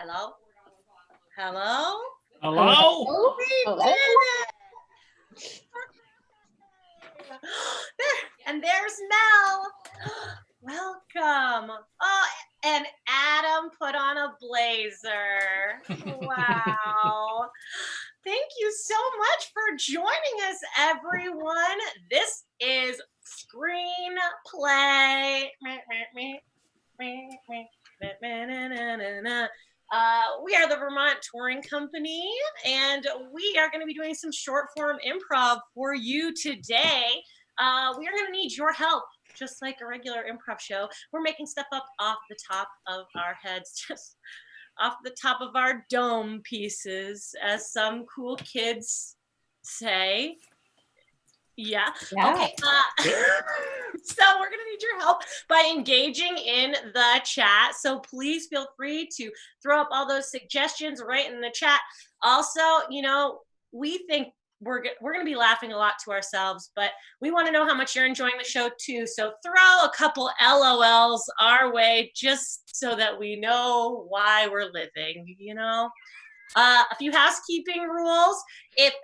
Hello? Hello? Hello? We did it! And there's Mel. Welcome. Oh, and Adam put on a blazer. Wow. Thank you so much for joining us, everyone. This is Screenplay. We are the Vermont Touring Company, and we are going to be doing some short form improv for you today. We are going to need your help, just like a regular improv show. We're making stuff up off the top of our heads, just off the top of our dome pieces, as some cool kids say. Yeah. Okay. So we're going to need your help by engaging in the chat. So please feel free to throw up all those suggestions right in the chat. Also, you know, we think we're going to be laughing a lot to ourselves, but we want to know how much you're enjoying the show too. So throw a couple LOLs our way just so that we know why we're living, you know? A few housekeeping rules. If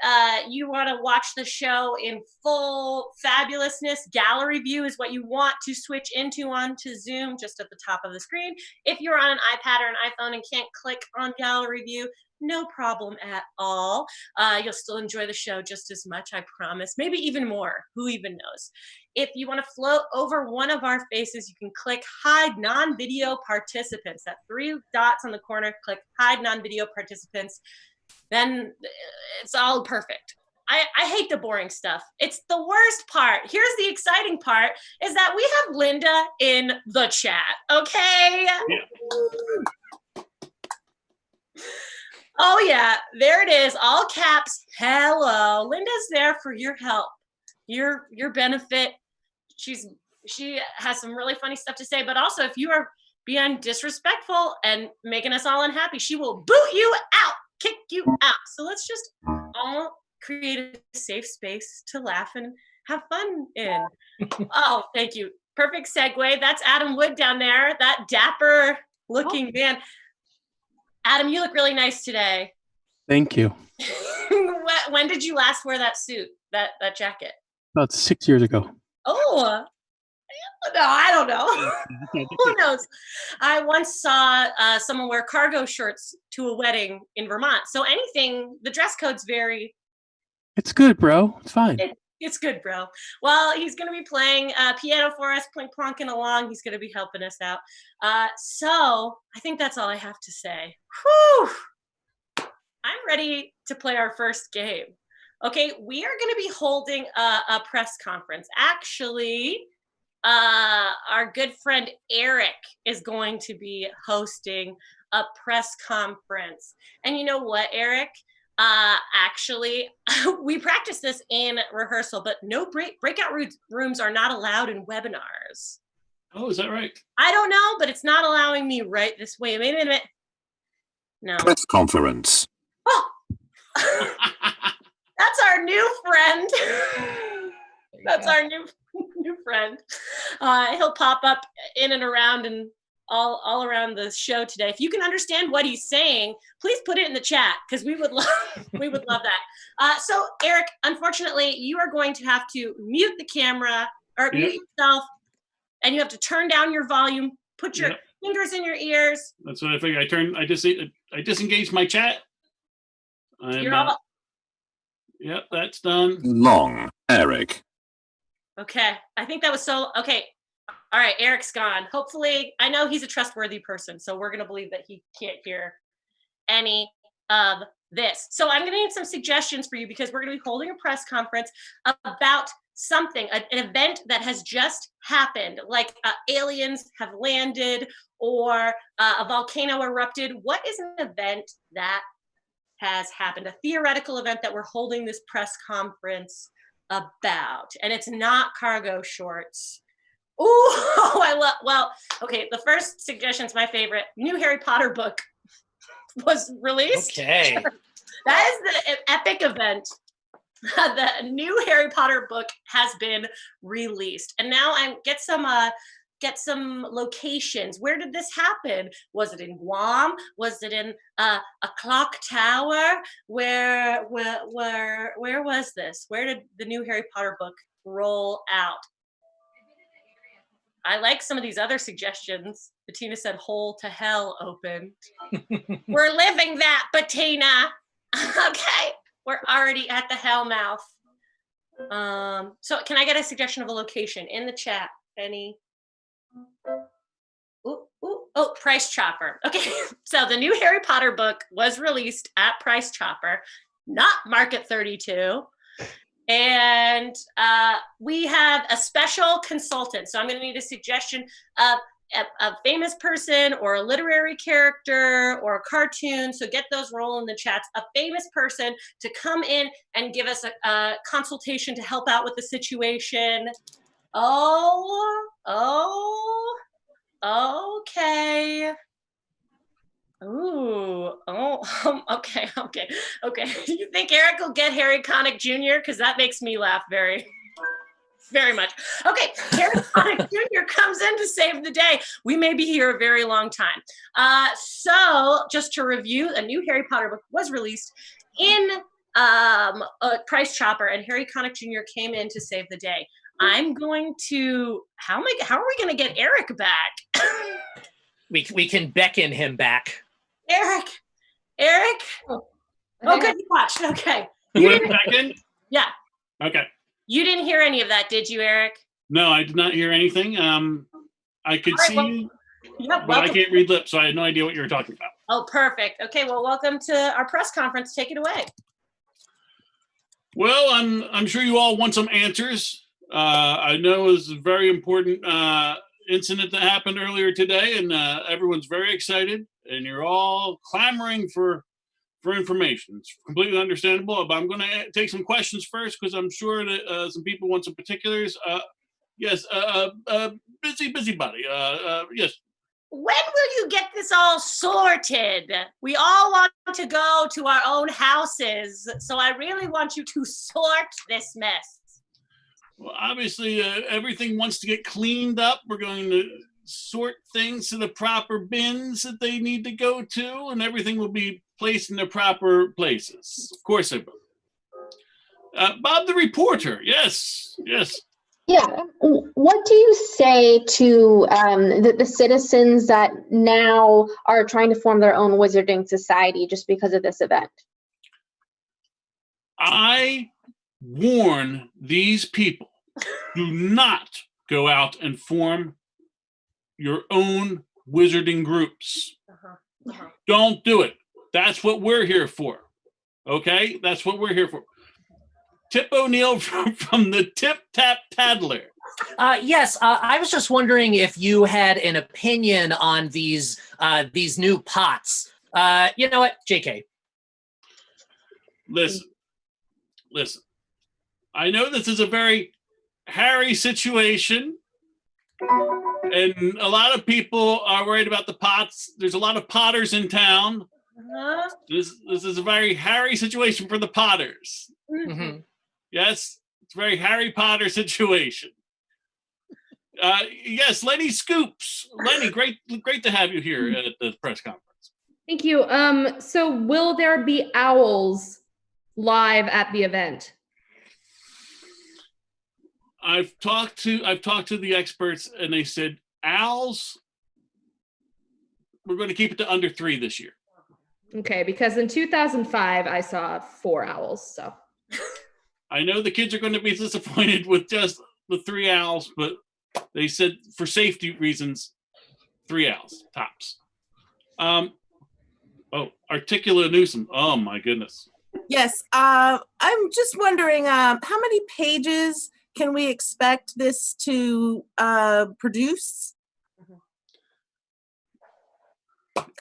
you want to watch the show in full fabulousness, gallery view is what you want to switch into onto Zoom, just at the top of the screen. If you're on an iPad or an iPhone and can't click on gallery view, no problem at all. You'll still enjoy the show just as much, I promise. Maybe even more. Who even knows? If you want to float over one of our faces, you can click hide non-video participants. That 3 dots on the corner, click hide non-video participants. Then it's all perfect. I hate the boring stuff. It's the worst part. Here's the exciting part, is that we have Linda in the chat, okay? Yeah. Oh yeah, there it is, all caps, hello. Linda's there for your help, your benefit. She has some really funny stuff to say, but also if you are being disrespectful and making us all unhappy, she will boot you out, kick you out. So let's just all create a safe space to laugh and have fun in. Oh, thank you. Perfect segue. That's Adam Wood down there, that dapper looking man. Adam, you look really nice today. Thank you. When did you last wear that suit, that jacket? About 6 years ago. Oh, no, I don't know. Who knows? I once saw someone wear cargo shorts to a wedding in Vermont. So anything, the dress code's very... It's good, bro. It's fine. It's good, bro. Well, he's going to be playing piano for us, plonking along. He's going to be helping us out. So I think that's all I have to say. Whew. I'm ready to play our first game. Okay, we are going to be holding a press conference. Actually, our good friend Eric is going to be hosting a press conference. And you know what, Eric? Actually, we practiced this in rehearsal, but no breakout rooms are not allowed in webinars. Oh, is that right? I don't know, but it's not allowing me right this way. Wait a minute. No. Press conference. Oh, that's our new friend. That's our new friend. He'll pop up in and around and all around the show today. If you can understand what he's saying, please put it in the chat, because we would love that. So Eric, unfortunately, you are going to have to mute the camera or mute yourself, and you have to turn down your volume. Put your fingers in your ears. That's what I figured. I disengaged my chat. Yep, that's done. Long, Eric. Okay, I think that was so. Okay, all right, Eric's gone. Hopefully, I know he's a trustworthy person, so we're gonna believe that he can't hear any of this. So I'm gonna need some suggestions for you, because we're gonna be holding a press conference about something, an event that has just happened, like aliens have landed or a volcano erupted. What is an event that has happened, a theoretical event that we're holding this press conference about? And it's not cargo shorts. Ooh, okay, the first suggestion's my favorite. New Harry Potter book was released. Okay. That is the epic event. The new Harry Potter book has been released. And now I get some get some locations. Where did this happen? Was it in Guam? Was it in a clock tower? Where was this? Where did the new Harry Potter book roll out? I like some of these other suggestions. Bettina said hole to hell opened. We're living that, Bettina. Okay, we're already at the hell mouth. So can I get a suggestion of a location in the chat? Any? Oh, Price Chopper. Okay, so the new Harry Potter book was released at Price Chopper, not Market 32. And we have a special consultant. So I'm going to need a suggestion of a famous person or a literary character or a cartoon. So get those rolling in the chats. A famous person to come in and give us a consultation to help out with the situation. Okay. Okay. You think Eric will get Harry Connick Jr.? Because that makes me laugh very, very much. Okay, Harry Connick Jr. comes in to save the day. We may be here a very long time. So just to review, a new Harry Potter book was released in Price Chopper, and Harry Connick Jr. came in to save the day. I'm going to, how are we going to get Eric back? We can beckon him back. Eric. Oh, good watch. Okay. You went back in? Yeah. Okay. You didn't hear any of that, did you, Eric? No, I did not hear anything. I could see you, Yep, but I can't read lips, so I had no idea what you were talking about. Oh, perfect. Okay, well, welcome to our press conference. Take it away. Well, I'm sure you all want some answers. I know it was a very important incident that happened earlier today, and everyone's very excited, and you're all clamoring for information. It's completely understandable, but I'm going to take some questions first because I'm sure that some people want some particulars. Yes, busybody. Yes. When will you get this all sorted? We all want to go to our own houses, so I really want you to sort this mess. Well, obviously, everything wants to get cleaned up. We're going to sort things to the proper bins that they need to go to, and everything will be placed in the proper places. Of course I will. Bob the reporter. Yes. Yeah. What do you say to the citizens that now are trying to form their own wizarding society just because of this event? I warn these people, do not go out and form your own wizarding groups. Don't do it. That's what we're here for. Okay? That's what we're here for. Tip O'Neill from the Tip Tap Tattler. Yes, I was just wondering if you had an opinion on these new pots. You know what, JK? Listen. I know this is a very hairy situation, and a lot of people are worried about the pots. There's a lot of potters in town. This is a very hairy situation for the potters. Mm-hmm. Yes, it's a very Harry Potter situation. Yes, Lenny Scoops. Lenny, great to have you here at the press conference. Thank you. So will there be owls live at the event? I've talked to the experts, and they said owls, we're going to keep it to under 3 this year. Okay, because in 2005 I saw 4 owls. So I know the kids are going to be disappointed with just the 3 owls, but they said for safety reasons, 3 owls tops. Articulate Newsom. Oh my goodness. Yes, I'm just wondering, how many pages can we expect this to produce?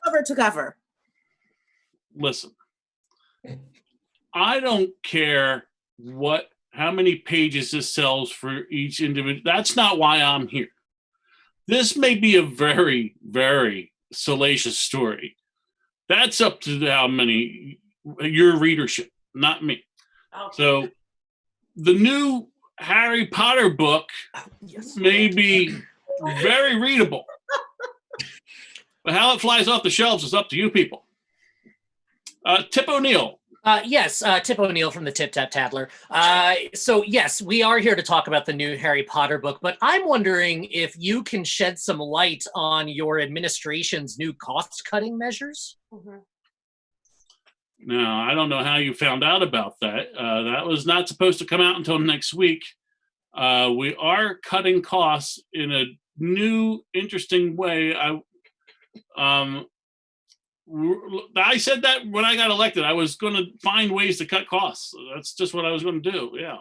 Cover to cover. Listen, I don't care how many pages this sells for each individual. That's not why I'm here. This may be a very, very salacious story. That's up to how many, your readership, not me. Okay. So the new Harry Potter book may be very readable. But how it flies off the shelves is up to you people. Tip O'Neill. Yes, Tip O'Neill from the Tip Tap Tattler. So yes, we are here to talk about the new Harry Potter book, but I'm wondering if you can shed some light on your administration's new cost-cutting measures? No, I don't know how you found out about that. That was not supposed to come out until next week. We are cutting costs in a new, interesting way. I said that when I got elected, I was going to find ways to cut costs. That's just what I was going to do. Yeah.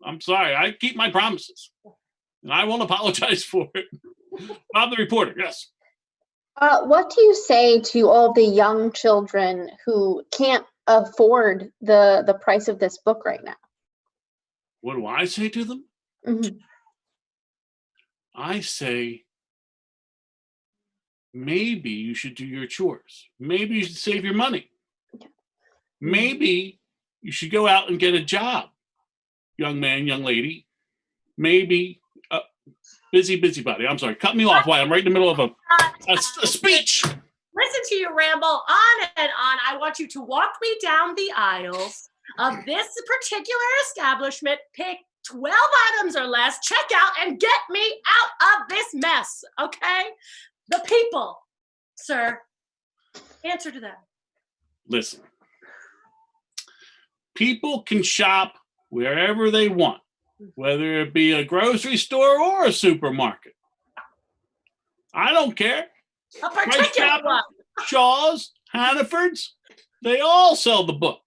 I'm sorry. I keep my promises. And I won't apologize for it. Bob the reporter, yes. What do you say to all the young children who can't afford the price of this book right now? What do I say to them? Mhm. I say, maybe you should do your chores. Maybe you should save your money. Maybe you should go out and get a job, young man, young lady. Maybe busybody. I'm sorry, cut me off while I'm right in the middle of a speech. Listen to you ramble on and on. I want you to walk me down the aisles of this particular establishment, pick 12 items or less, check out, and get me out of this mess, okay? The people, sir, answer to that. Listen, people can shop wherever they want, whether it be a grocery store or a supermarket. I don't care. A particular one. Shaw's, Hannaford's, they all sell the book.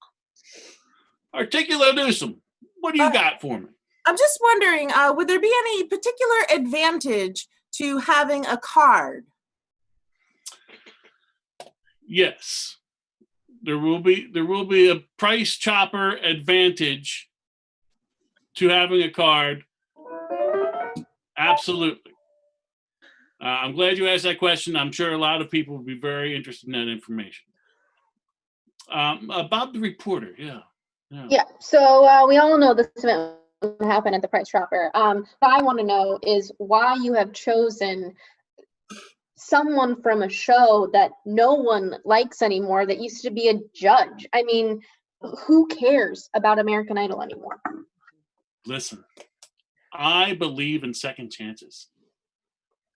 Articulo Newsom, what do you got for me? I'm just wondering, would there be any particular advantage to having a card? Yes. There will be a price chopper advantage to having a card. Absolutely. I'm glad you asked that question. I'm sure a lot of people would be very interested in that information. Bob the reporter, yeah. Yeah, so we all know this event will happen at the Price Chopper. What I want to know is why you have chosen someone from a show that no one likes anymore that used to be a judge. I mean, who cares about American Idol anymore? Listen, I believe in second chances.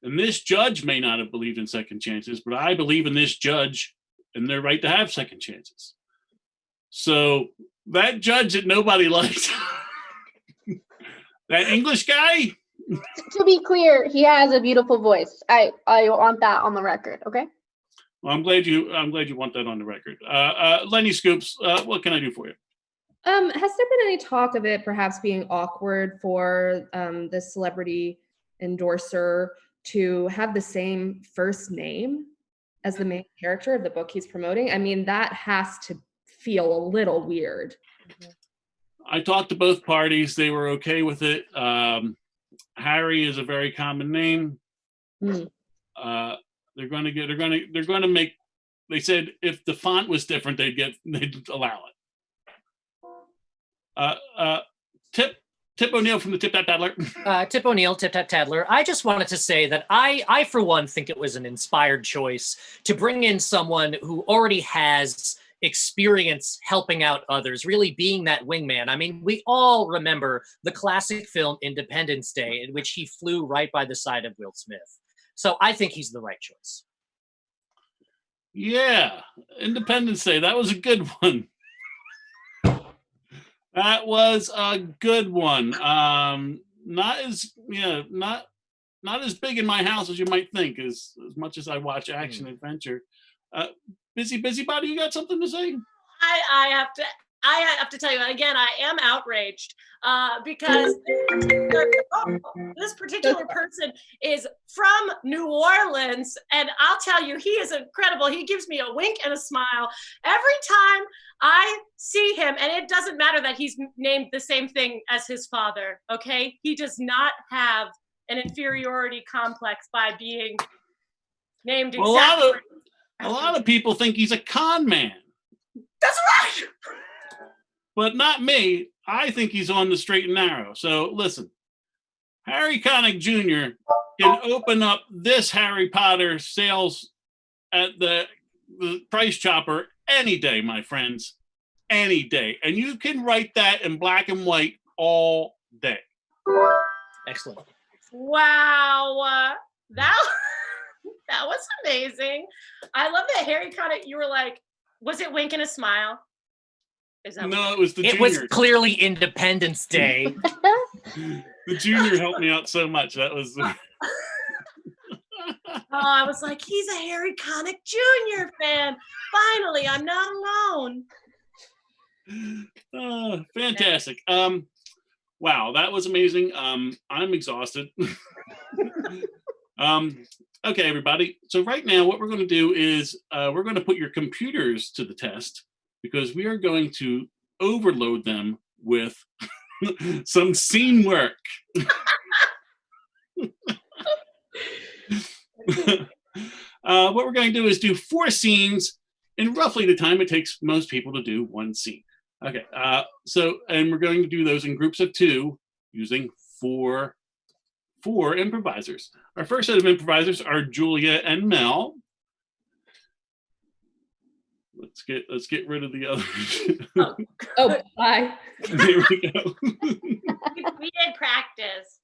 And this judge may not have believed in second chances, but I believe in this judge and their right to have second chances. So that judge that nobody likes, that English guy. To be clear, he has a beautiful voice. I want that on the record, okay? Well, I'm glad you want that on the record. Lenny Scoops, what can I do for you? Has there been any talk of it perhaps being awkward for the celebrity endorser to have the same first name as the main character of the book he's promoting? I mean, that has to feel a little weird. I talked to both parties. They were okay with it. Harry is a very common name. They're going to make. They said if the font was different, they'd allow it. Tip O'Neill from the Tip Tap Tattler. Tip O'Neill, Tip Tap Tattler. I just wanted to say that I, for one, think it was an inspired choice to bring in someone who already has experience helping out others, really being that wingman. I mean, we all remember the classic film Independence Day, in which he flew right by the side of Will Smith. So I think he's the right choice. Yeah, Independence Day. That was a good one. That was a good one. Not as big in my house as you might think, as much as I watch action adventure. Busybody, you got something to say? I have to tell you again. I am outraged because this particular person is from New Orleans, and I'll tell you, he is incredible. He gives me a wink and a smile every time I see him, and it doesn't matter that he's named the same thing as his father. Okay, he does not have an inferiority complex by being named exactly. A lot of people think he's a con man. That's right. But not me. I think he's on the straight and narrow. So listen, Harry Connick Jr. can open up this Harry Potter sales at the Price Chopper any day, my friends, any day. And you can write that in black and white all day. Excellent. Wow. That was amazing. I love that Harry Connick, you were like, was it wink and a smile? Is that No, it was the It junior. was clearly Independence Day. The junior helped me out so much. That was. Oh, I was like, he's a Harry Connick Jr. fan. Finally, I'm not alone. Fantastic. Wow, that was amazing. I'm exhausted. Okay, everybody. So right now, what we're going to do is we're going to put your computers to the test because we are going to overload them with some scene work. What we're going to do is do 4 scenes in roughly the time it takes most people to do 1 scene. Okay, and we're going to do those in groups of 2 using four improvisers. Our first set of improvisers are Julia and Mel. Let's get rid of the other. Oh, bye. There we go. We did practice.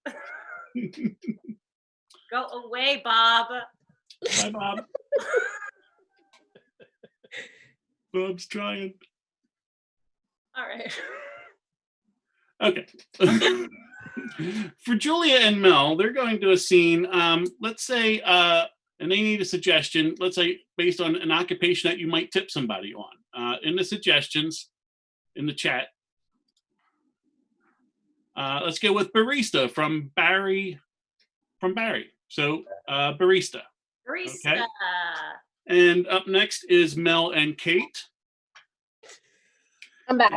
Go away, Bob. Bye, Bob. Bob's trying. All right. Okay. For Julia and Mel, they're going to a scene, let's say, and they need a suggestion, let's say, based on an occupation that you might tip somebody on. In the suggestions, in the chat, let's go with barista from Barry. So, barista. Barista. Okay. And up next is Mel and Kate. I'm back.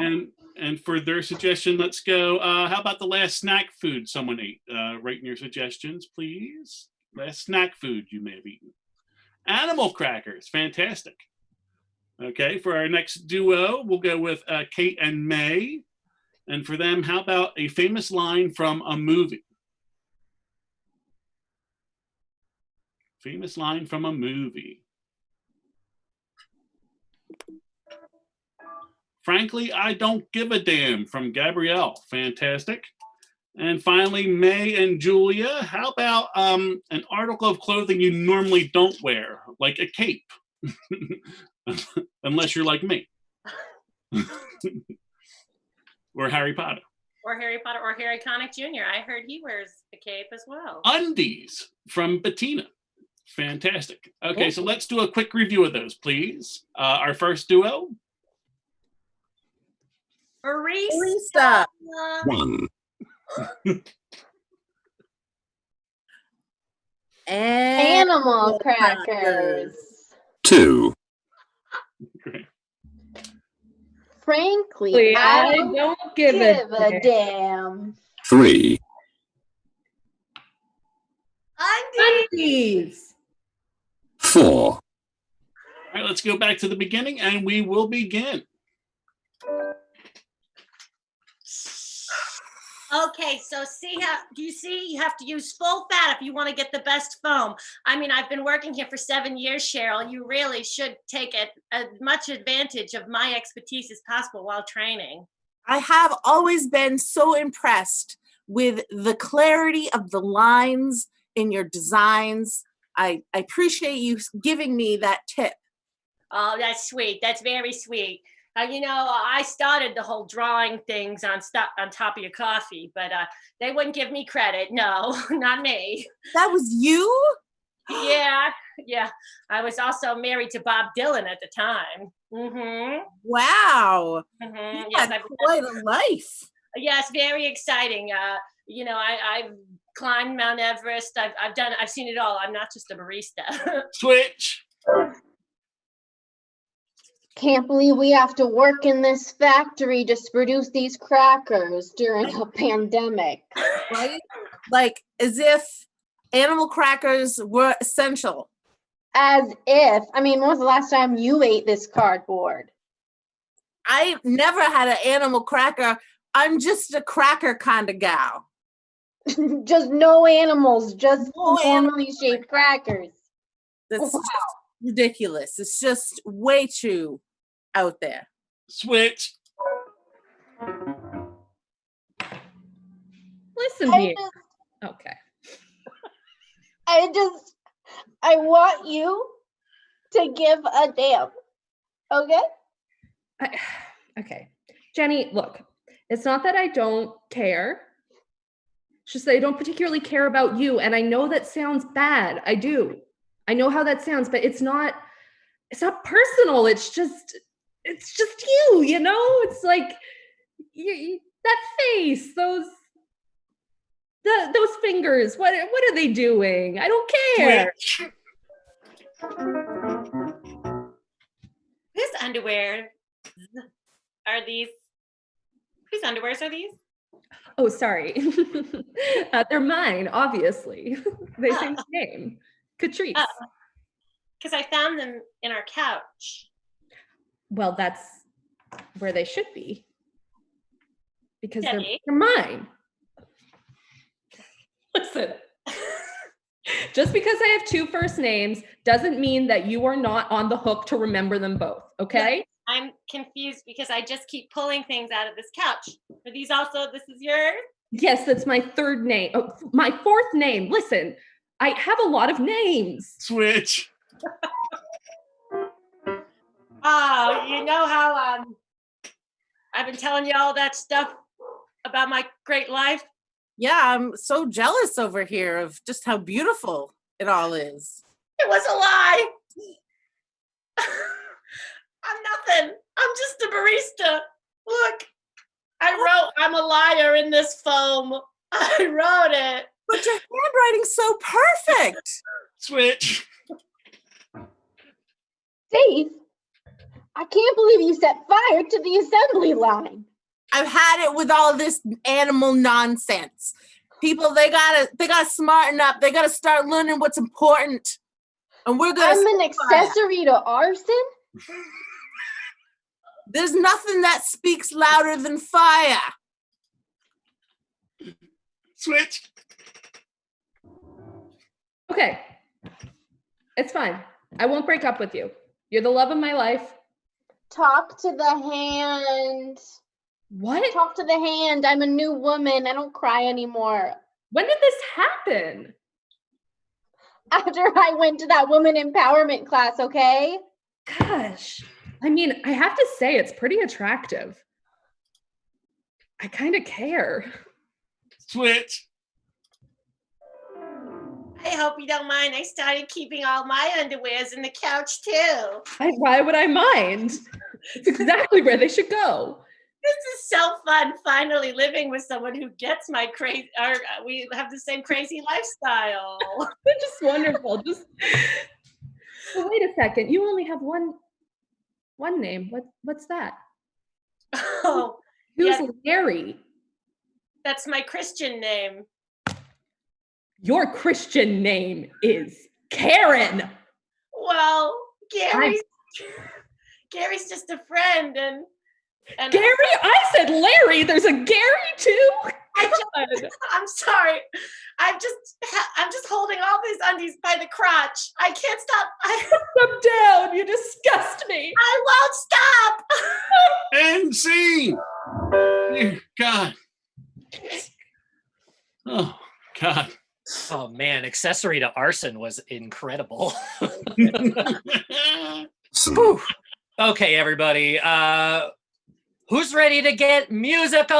And for their suggestion, let's go. How about the last snack food someone ate? Write in your suggestions, please. Last snack food you may have eaten. Animal crackers. Fantastic. Okay, for our next duo, we'll go with Kate and May. And for them, how about a famous line from a movie? Famous line from a movie. Frankly, I don't give a damn from Gabrielle. Fantastic. And finally, May and Julia, how about an article of clothing you normally don't wear, like a cape? Unless you're like me. Or Harry Potter. Or Harry Potter or Harry Connick Jr. I heard he wears a cape as well. Undies from Bettina. Fantastic. Okay, so let's do a quick review of those, please. Our first duo. Barista. 1. Animal crackers. 2. Great. Frankly, I don't give a damn. 3. Undies. 4. All right, let's go back to the beginning and we will begin. Okay, so do you see you have to use full fat if you want to get the best foam. I mean, I've been working here for 7 years, Cheryl. You really should take as much advantage of my expertise as possible while training. I have always been so impressed with the clarity of the lines in your designs. I appreciate you giving me that tip. Oh, that's sweet. That's very sweet. I started the whole drawing things on top of your coffee, but they wouldn't give me credit. No, not me. That was you? Yeah. I was also married to Bob Dylan at the time. Mm-hmm. Wow. Mm-hmm. You had quite a life. Yes, very exciting. I've climbed Mount Everest. I've seen it all. I'm not just a barista. Switch. Can't believe we have to work in this factory to produce these crackers during a pandemic. Right? Like as if animal crackers were essential. As if. I mean, when was the last time you ate this cardboard? I never had an animal cracker. I'm just a cracker kind of gal. Just no animals, just No normally shaped crackers. That's Wow. just ridiculous. It's just way too out there. Switch. Listen I here. just, Okay. I want you to give a damn. Okay? Okay. Jenny, look, it's not that I don't care. It's just that I don't particularly care about you. And I know that sounds bad. I do. I know how that sounds, but it's not personal. It's just you, you know? It's like that face, those fingers. What are they doing? I don't care. Switch. Whose underwear are these? Whose underwears are these? Oh, sorry. They're mine, obviously. They say my name. Catrice. Because I found them in our couch. Well, that's where they should be. Because Jenny? they're mine. Listen. Just because I have two first names doesn't mean that you are not on the hook to remember them both, okay? I'm confused because I just keep pulling things out of this couch. Are these also, this is yours? Yes, that's my third name. Oh, my fourth name. Listen, I have a lot of names. Switch. Oh, you know how I've been telling you all that stuff about my great life? Yeah, I'm so jealous over here of just how beautiful it all is. It was a lie. I'm nothing. I'm just a barista. Look, I wrote I'm a liar in this foam. I wrote it. But your handwriting's so perfect. Switch. Dave, I can't believe you set fire to the assembly line. I've had it with all this animal nonsense. People, they gotta smarten up. They gotta start learning what's important. And we're gonna. I'm an accessory to arson? There's nothing that speaks louder than fire. Switch. Okay. It's fine. I won't break up with you. You're the love of my life. Talk to the hand. What? Talk to the hand. I'm a new woman. I don't cry anymore. When did this happen? After I went to that woman empowerment class, okay? Gosh. I mean, I have to say it's pretty attractive. I kind of care. Switch. I hope you don't mind. I started keeping all my underwears in the couch too. Why would I mind? It's exactly where they should go. This is so fun, finally living with someone who gets my crazy, or we have the same crazy lifestyle. They're just wonderful. Just well, wait a second. You only have one name. What's that? Oh, Who's yeah. Larry? That's my Christian name. Your Christian name is Karen. Well, Gary's just a friend, and Gary? I said Larry. There's a Gary too. I'm sorry. I'm just holding all these undies by the crotch. I can't stop. Put them down. You disgust me. I won't stop. And scene. Dear God. Oh, God. Oh man, accessory to arson was incredible. Whew. Okay, everybody. Who's ready to get musical?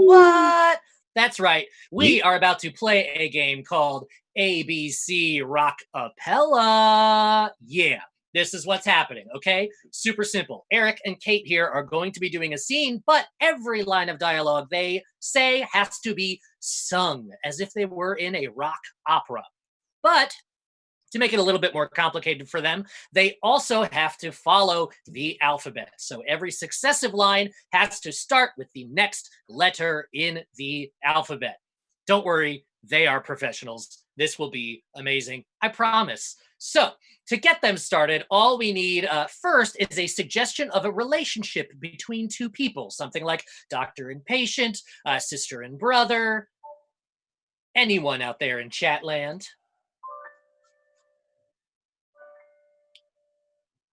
What? That's right. We are about to play a game called ABC Rockapella. Yeah, this is what's happening, okay? Super simple. Eric and Kate here are going to be doing a scene, but every line of dialogue they say has to be sung as if they were in a rock opera. But to make it a little bit more complicated for them, they also have to follow the alphabet. So every successive line has to start with the next letter in the alphabet. Don't worry, they are professionals. This will be amazing, I promise. So to get them started, all we need first is a suggestion of a relationship between two people, something like doctor and patient, sister and brother. Anyone out there in Chatland?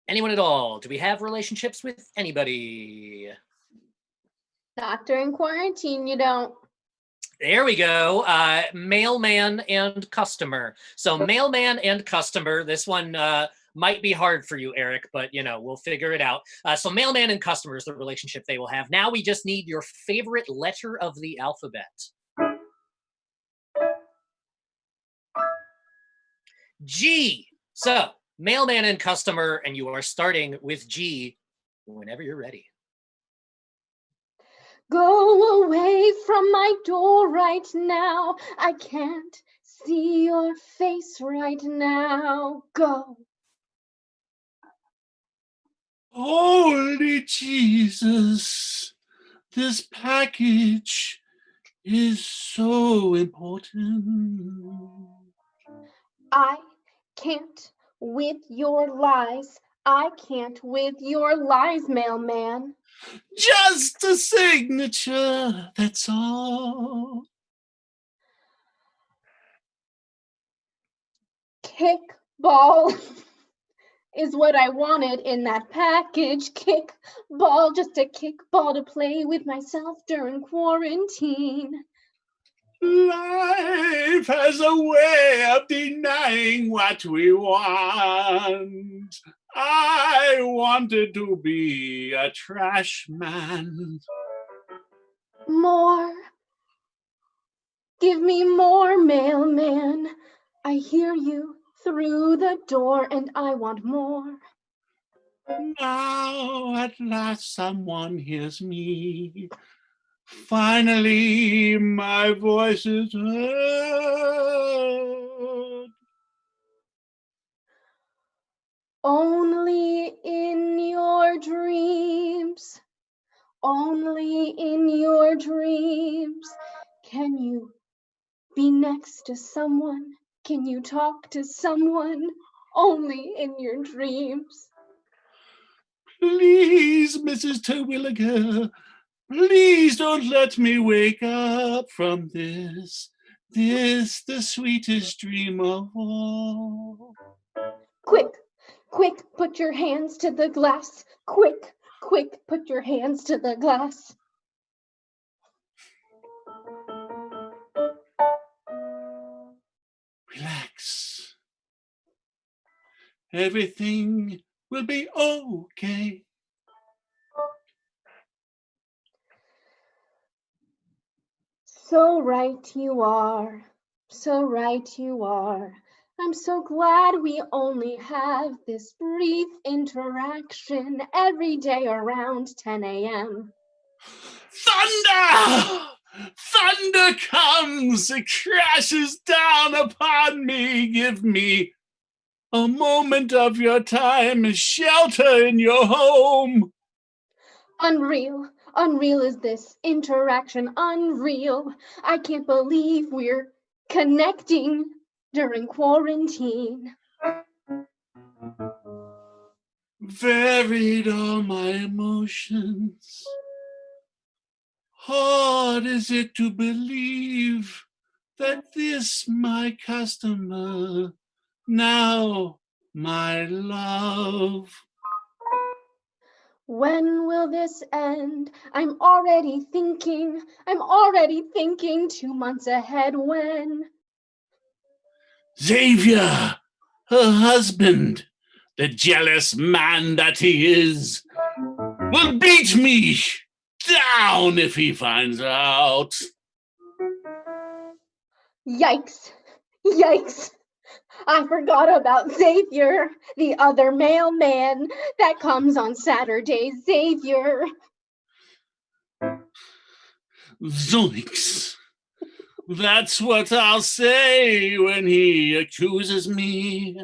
Anyone at all? Do we have relationships with anybody? Not during quarantine, you don't. There we go. Mailman and customer. So mailman and customer. This one might be hard for you, Eric, but we'll figure it out. So mailman and customer is the relationship they will have. Now we just need your favorite letter of the alphabet. G. So mailman and customer, and you are starting with G whenever you're ready. Go away from my door right now. I can't see your face right now. Go. Holy Jesus, this package is so important. I can't with your lies. I can't with your lies, mailman. Just a signature, that's all. Kickball is what I wanted in that package. Kickball, just a kickball to play with myself during quarantine. Life has a way of denying what we want. I wanted to be a trash man. More. Give me more, mailman. I hear you through the door and I want more. Now at last someone hears me. Finally my voice is heard. Only in your dreams, only in your dreams, can you be next to someone? Can you talk to someone? Only in your dreams. Please, Mrs. Terwilliger, please don't let me wake up from this. This, the sweetest dream of all. Quick, quick, put your hands to the glass. Quick, quick, put your hands to the glass. Relax. Everything will be okay. So right you are, so right you are. I'm so glad we only have this brief interaction every day around 10 a.m. Thunder! Thunder comes, it crashes down upon me. Give me a moment of your time, shelter in your home. Unreal, unreal is this interaction, unreal. I can't believe we're connecting during quarantine. Varied all my emotions. Hard is it to believe that this my customer, now my love. When will this end? I'm already thinking 2 months ahead when. Xavier, her husband, the jealous man that he is, will beat me down if he finds out. Yikes, yikes. I forgot about Xavier, the other mailman that comes on Saturdays. Xavier. Zoinks. That's what I'll say when he accuses me.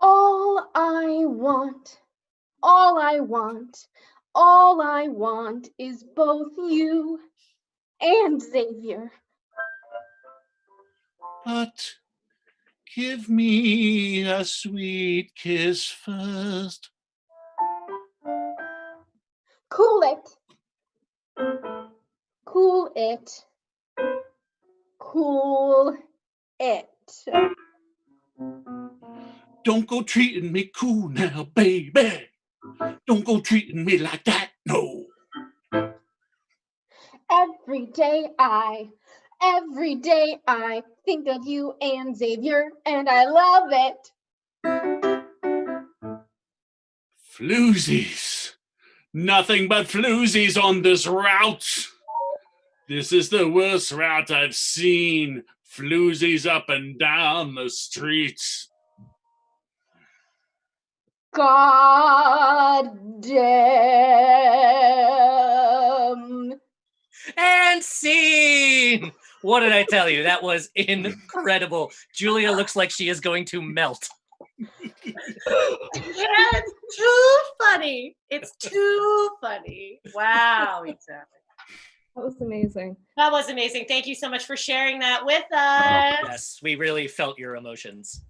All I want, all I want, all I want is both you and Xavier. But give me a sweet kiss first. Cool it. Cool it. Cool it. Don't go treating me cool now, baby. Don't go treating me like that, no. Every day I think of you and Xavier, and I love it. Floozies. Nothing but floozies on this route. This is the worst route I've seen. Floozies up and down the streets. God damn. And scene! What did I tell you? That was incredible. Julia looks like she is going to melt. It's too funny. It's too funny. Wow, exactly. That was amazing. That was amazing. Thank you so much for sharing that with us. Yes, we really felt your emotions.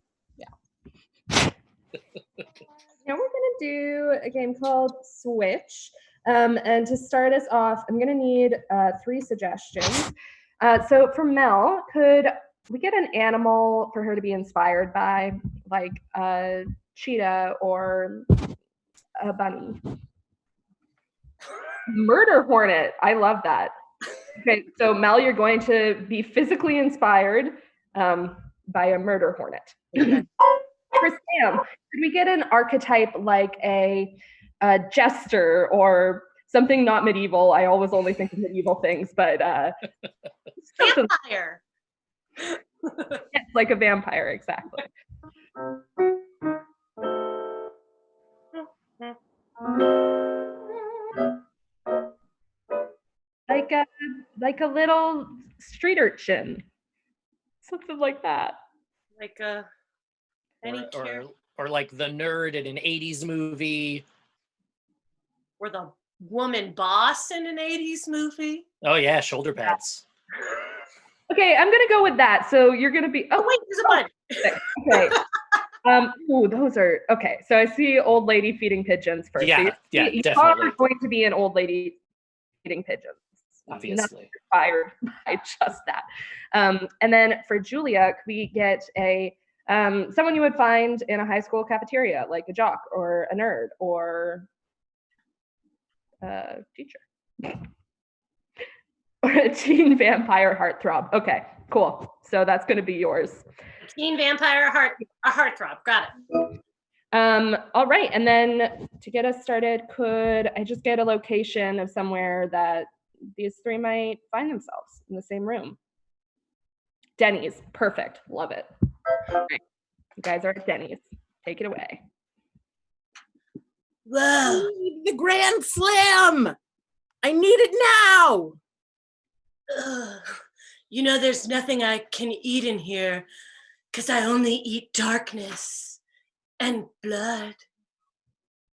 Now we're going to do a game called Switch. And to start us off, I'm going to need 3 suggestions. So for Mel, could we get an animal for her to be inspired by, like a cheetah or a bunny? Murder hornet. I love that. Okay, so Mel, you're going to be physically inspired by a murder hornet. For Sam, could we get an archetype like a jester or something not medieval? I always only think of medieval things, but something Vampire. yes, like a vampire, exactly. Like a little street urchin, something like that. Like any character. Or like the nerd in an 80s movie. Or the woman boss in an 80s movie. Oh yeah, shoulder pads. Okay, I'm gonna go with that. So you're gonna be. Oh wait, there's a bunch. Okay. Ooh, those are okay. So I see old lady feeding pigeons first. Yeah, so definitely. are going to be an old lady feeding pigeons. Obviously. Not inspired by just that. And then for Julia, could we get a someone you would find in a high school cafeteria, like a jock or a nerd or a teacher, or a teen vampire heartthrob? Okay, cool. So that's going to be yours. Teen vampire a heartthrob. Got it. All right, and then to get us started, could I just get a location of somewhere that these 3 might find themselves in the same room? Denny's, perfect, love it. All right. You guys are at Denny's. Take it away. Whoa, the Grand Slam! I need it now! Ugh. You know, there's nothing I can eat in here because I only eat darkness and blood.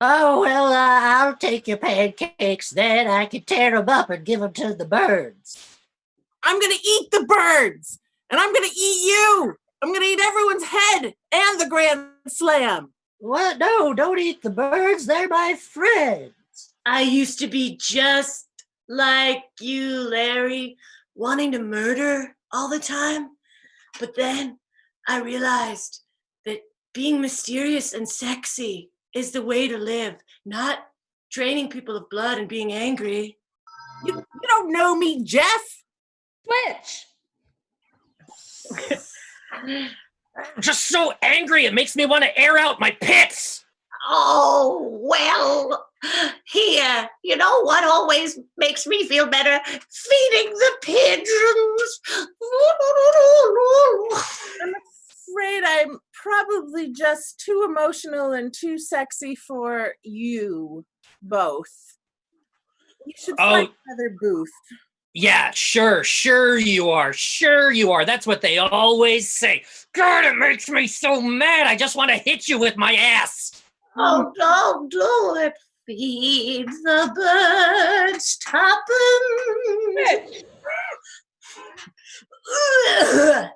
Oh, well, I'll take your pancakes then. I can tear them up and give them to the birds. I'm gonna eat the birds! And I'm gonna eat you! I'm gonna eat everyone's head and the Grand Slam! What? No, don't eat the birds. They're my friends. I used to be just like you, Larry, wanting to murder all the time. But then I realized that being mysterious and sexy is the way to live, not draining people of blood and being angry. You don't know me, Jeff! Switch! I'm just so angry, it makes me want to air out my pits. Oh, well, here, you know what always makes me feel better? Feeding the pigeons. I'm afraid I'm probably just too emotional and too sexy for you both. You should find another booth. Yeah, sure you are. That's what they always say. God, it makes me so mad. I just want to hit you with my ass. Oh, don't do it. Feed the birds tuppence. Oh,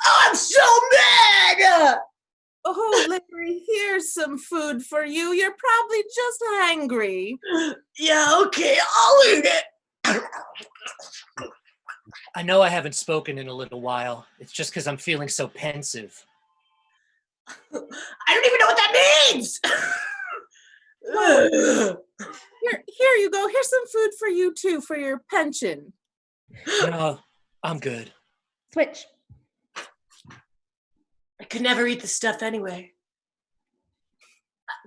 I'm so mad. Oh, Larry, here's some food for you. You're probably just hungry. Yeah, okay, I'll eat it. I know I haven't spoken in a little while. It's just because I'm feeling so pensive. I don't even know what that means. Here you go. Here's some food for you too for your pension. No, I'm good. Switch. I could never eat the stuff anyway.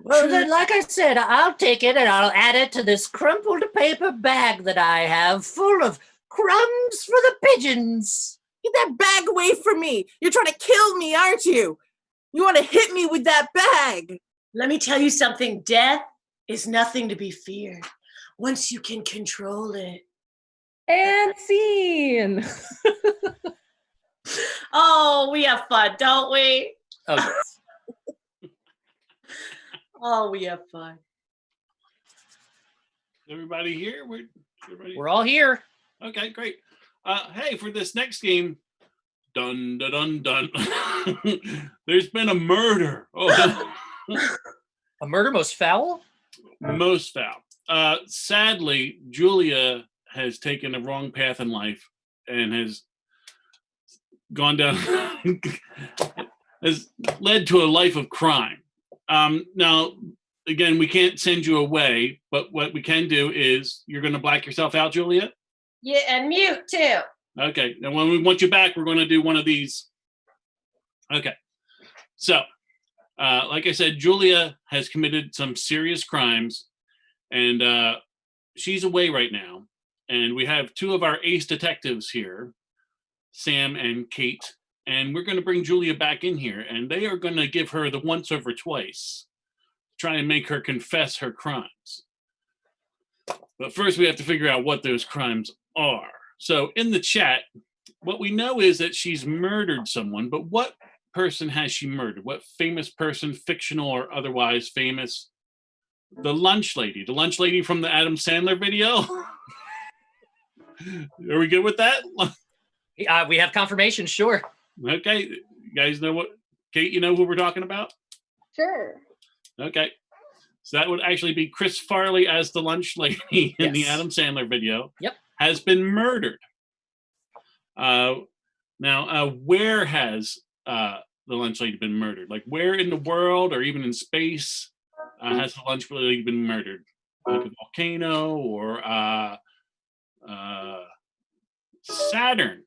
Well, then, like I said, I'll take it and I'll add it to this crumpled paper bag that I have full of crumbs for the pigeons. Get that bag away from me. You're trying to kill me, aren't you? You want to hit me with that bag. Let me tell you something. Death is nothing to be feared once you can control it. And scene. Oh, we have fun, don't we? Oh, yes. Oh, we have fun. Everybody here? We're all here. Okay, great. Hey, for this next game, dun dun dun dun. There's been a murder. Oh, A murder most foul? most foul. Sadly, Julia has taken the wrong path in life and has gone down, has led to a life of crime. Now, again, we can't send you away, but what we can do is you're going to black yourself out, Julia. Yeah, and mute too. Okay. Now, when we want you back, we're going to do one of these. Okay. So, like I said, Julia has committed some serious crimes, and she's away right now. And we have two of our ace detectives here, Sam and Kate, and we're going to bring Julia back in here, and they are going to give her the once over twice, try and make her confess her crimes. But first, we have to figure out what those crimes are. So in the chat, what we know is that she's murdered someone, but what person has she murdered? What famous person, fictional or otherwise famous? The lunch lady from the Adam Sandler video. Are we good with that? We have confirmation, sure. Okay, you guys know what, Kate, you know who we're talking about? Sure. Okay, so that would actually be Chris Farley as the lunch lady in the Yes. Adam Sandler video. Yep. Has been murdered. Now, where has the lunch lady been murdered? Like, where in the world or even in space has the lunch lady been murdered? Like a volcano or Saturn.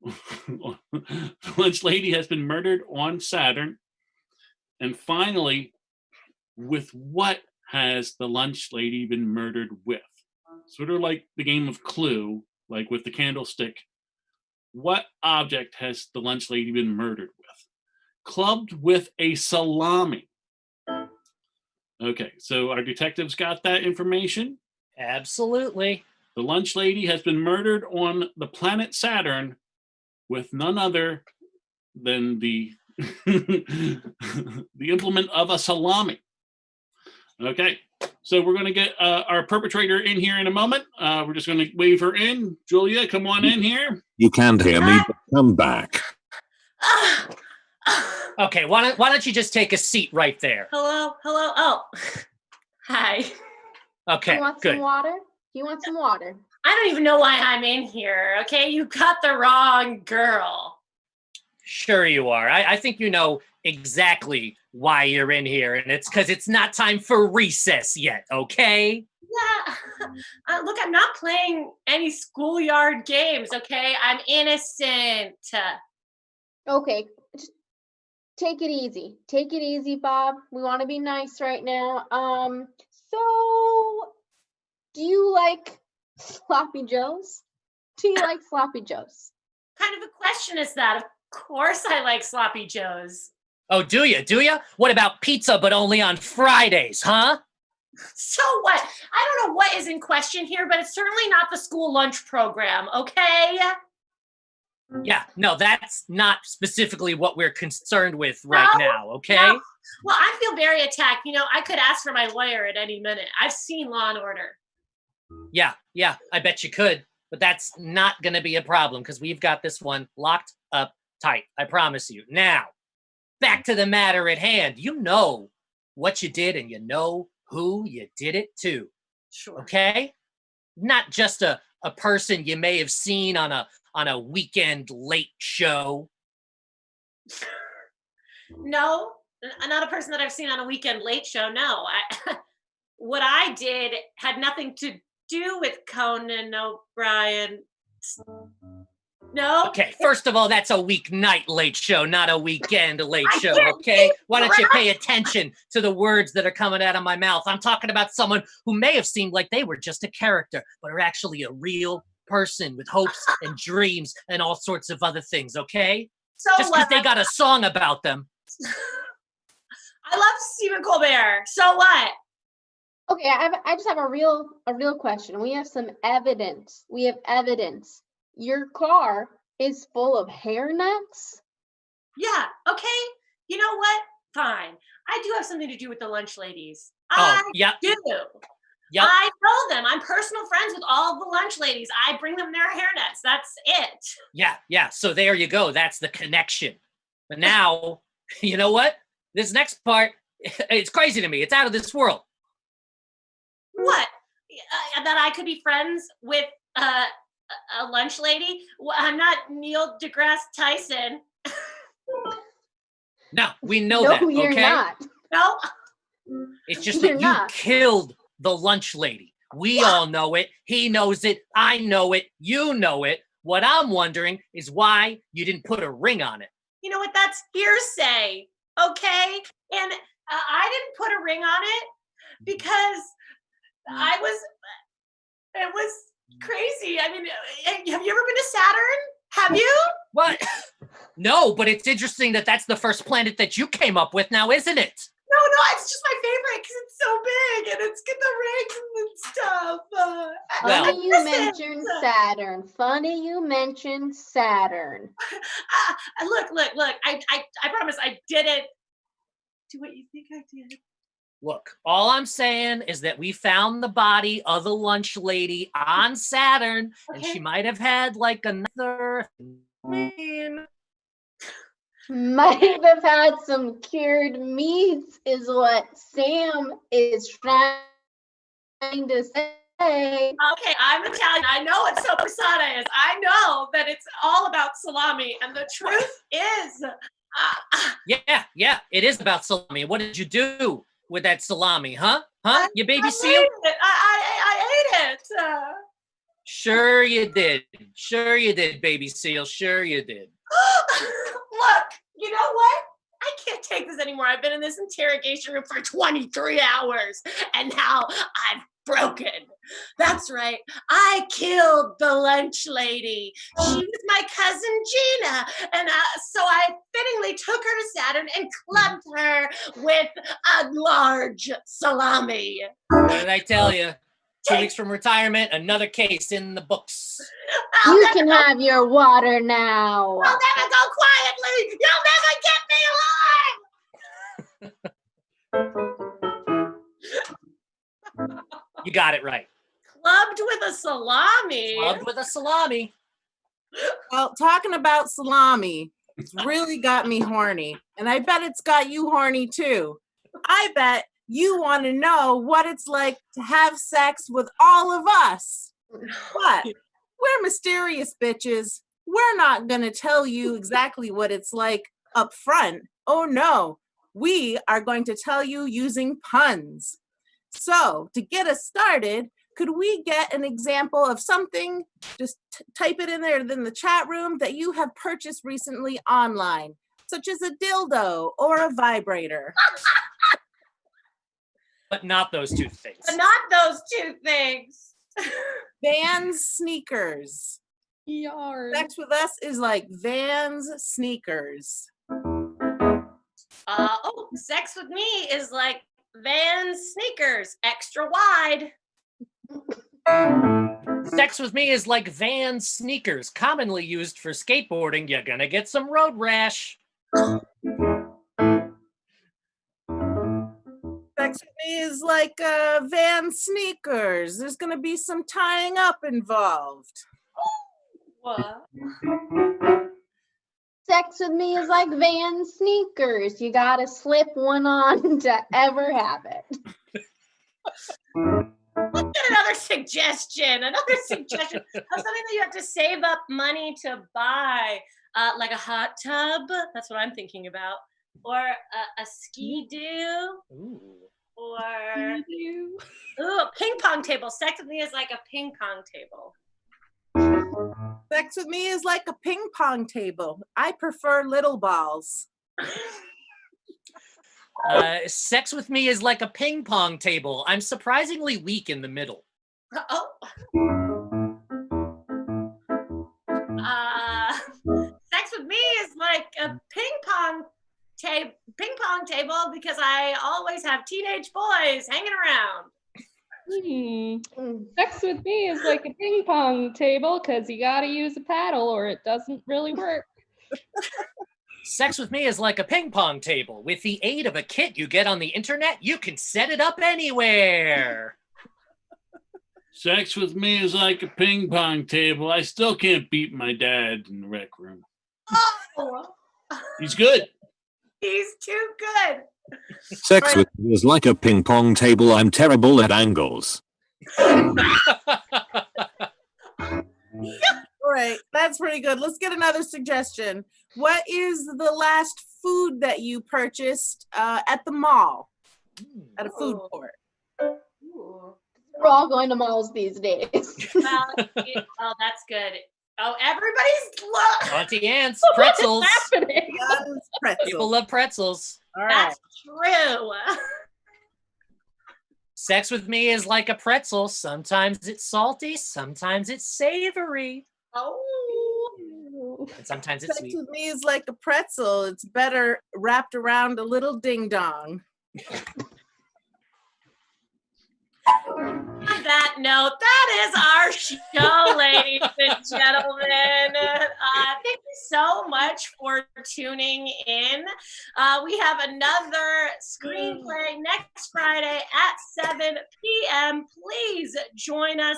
The lunch lady has been murdered on Saturn. And finally, with what has the lunch lady been murdered with? Sort of like the game of Clue, like with the candlestick. What object has the lunch lady been murdered with? Clubbed with a salami. Okay, so our detectives got that information. Absolutely. The lunch lady has been murdered on the planet Saturn with none other than the the implement of a salami. Okay, so we're going to get our perpetrator in here in a moment. We're just going to wave her in. Julia, come on in here. You can't hear me, but come back. Okay, why don't you just take a seat right there? Hello. Oh, hi. Okay, You want good. some water? You want some water? I don't even know why I'm in here. Okay, you got the wrong girl. Sure you are. I think you know exactly why you're in here, and it's because it's not time for recess yet, okay? Yeah. Look, I'm not playing any schoolyard games. Okay, I'm innocent. Okay, just take it easy. Take it easy, Bob. We want to be nice right now. So do you like sloppy joes? Do you like sloppy joes? Kind of a question is that? Of course, I like sloppy joes. Oh, do you? Do you? What about pizza, but only on Fridays, huh? So what? I don't know what is in question here, but it's certainly not the school lunch program, okay? Yeah, no, that's not specifically what we're concerned with right No, now, okay? No. Well, I feel very attacked. You know, I could ask for my lawyer at any minute. I've seen Law and Order. Yeah, I bet you could, but that's not going to be a problem because we've got this one locked up tight. I promise you. Now, back to the matter at hand. You know what you did and you know who you did it to. Sure. Okay? not just a person you may have seen on a weekend late show. No, not a person that I've seen on a weekend late show. No, what I did had nothing to do with Conan O'Brien. No. Okay, first of all, that's a weeknight late show, not a weekend late I show, can't okay? keep Why don't you track. pay attention to the words that are coming out of my mouth? I'm talking about someone who may have seemed like they were just a character, but are actually a real person with hopes and dreams and all sorts of other things, okay? So Just because they got a song about them. I love Stephen Colbert. So what? Okay, I just have a real question. We have some evidence. We have evidence. Your car is full of hairnets? Yeah. Okay. You know what? Fine. I do have something to do with the lunch ladies. Yep. Do. Yep. I know them. I'm personal friends with all the lunch ladies. I bring them their hairnets. That's it. Yeah. So there you go. That's the connection. But now, you know what? This next part, it's crazy to me. It's out of this world. What? That I could be friends with a lunch lady? Well, I'm not Neil deGrasse Tyson. No, we know No, that, you're okay? not. No. It's just You're that not. you killed the lunch lady. We all know it. He knows it. I know it. You know it. What I'm wondering is why you didn't put a ring on it. You know what? That's hearsay. Okay? And I didn't put a ring on it because it was crazy. I mean, have you ever been to Saturn? Have you? What? No, but it's interesting that that's the first planet that you came up with now, isn't it? No, it's just my favorite because it's so big and it's got the rings and stuff. Well, Funny you mentioned Saturn. Funny you mentioned Saturn. Look. I promise I didn't do what you think I did. Look, all I'm saying is that we found the body of the lunch lady on Saturn, and she might have had like another name. Might have had some cured meats, is what Sam is trying to say. Okay, I'm Italian. I know what sopressata is. I know that it's all about salami, and the truth is, Yeah, it is about salami. What did you do with that salami, huh? You baby I seal? ate it. I ate it. Sure you did, baby seal. Sure you did. Look, you know what? I can't take this anymore. I've been in this interrogation room for 23 hours, and now I'm broken. That's right. I killed the lunch lady. She was my cousin Gina, and so I fittingly took her to Saturn and clubbed her with a large salami. What did I tell you? 2 weeks from retirement, another case in the books. You can have your water now. I'll never go quietly. You'll never get me alive. You got it right. Clubbed with a salami. Clubbed with a salami. Well, talking about salami, it's really got me horny. And I bet it's got you horny too. I bet you want to know what it's like to have sex with all of us. But we're mysterious bitches. We're not going to tell you exactly what it's like up front. Oh no, we are going to tell you using puns. So to get us started, could we get an example of something, just type it in there in the chat room, that you have purchased recently online, such as a dildo or a vibrator? But not those two things. But not those two things. Vans sneakers. Yard. Sex with us is like Vans sneakers. Sex with me is like Vans sneakers, extra wide. Sex with me is like Vans sneakers, commonly used for skateboarding. You're gonna get some road rash. Sex with me is like Vans sneakers. There's gonna be some tying up involved. What? Sex with me is like Van sneakers. You gotta slip one on to ever have it. Let's get another suggestion. Another suggestion of something that you have to save up money to buy, like a hot tub. That's what I'm thinking about, or a ski-doo, or a ping pong table. Sex with me is like a ping pong table. Sex with me is like a ping pong table. I prefer little balls. Sex with me is like a ping pong table. I'm surprisingly weak in the middle. Oh. Sex with me is like a ping pong table because I always have teenage boys hanging around. Sex with me is like a ping pong table because you got to use a paddle or it doesn't really work. Sex with me is like a ping pong table. With the aid of a kit you get on the internet, you can set it up anywhere. Sex with me is like a ping pong table. I still can't beat my dad in the rec room. Oh, He's good. he's too good. Sex with me is like a ping pong table. I'm terrible at angles. All right, that's pretty good. Let's get another suggestion. What is the last food that you purchased at the mall? At a food court? We're all going to malls these days. Well, oh, that's good. Oh, everybody's Auntie Ants, pretzels. What's happening? People love pretzels. All right. That's true. Sex with me is like a pretzel. Sometimes it's salty, sometimes it's savory, Oh. and sometimes it's Sex sweet. with me is like a pretzel. It's better wrapped around a little ding dong. On that note, that is our show, ladies and gentlemen. Thank you so much for tuning in. We have another screenplay next Friday at 7 p.m. Please join us.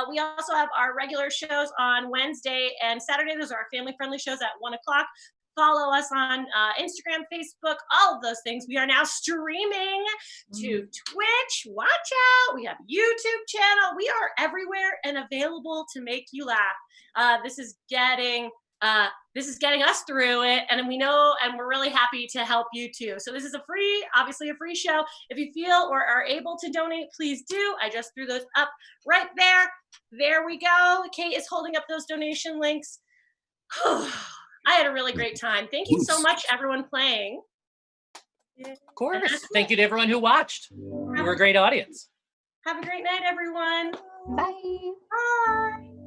We also have our regular shows on Wednesday and Saturday. Those are our family-friendly shows at 1 o'clock. Follow us on Instagram, Facebook, all of those things. We are now streaming to Twitch. Watch out. We have YouTube channel. We are everywhere and available to make you laugh. This is getting us through it. And we know, and we're really happy to help you too. So this is obviously a free show. If you feel or are able to donate, please do. I just threw those up right there. There we go. Kate is holding up those donation links. I had a really great time. Thank you so much, everyone playing. Of course. Thank you to everyone who watched. You were a great audience. Have a great night, everyone. Bye. Bye.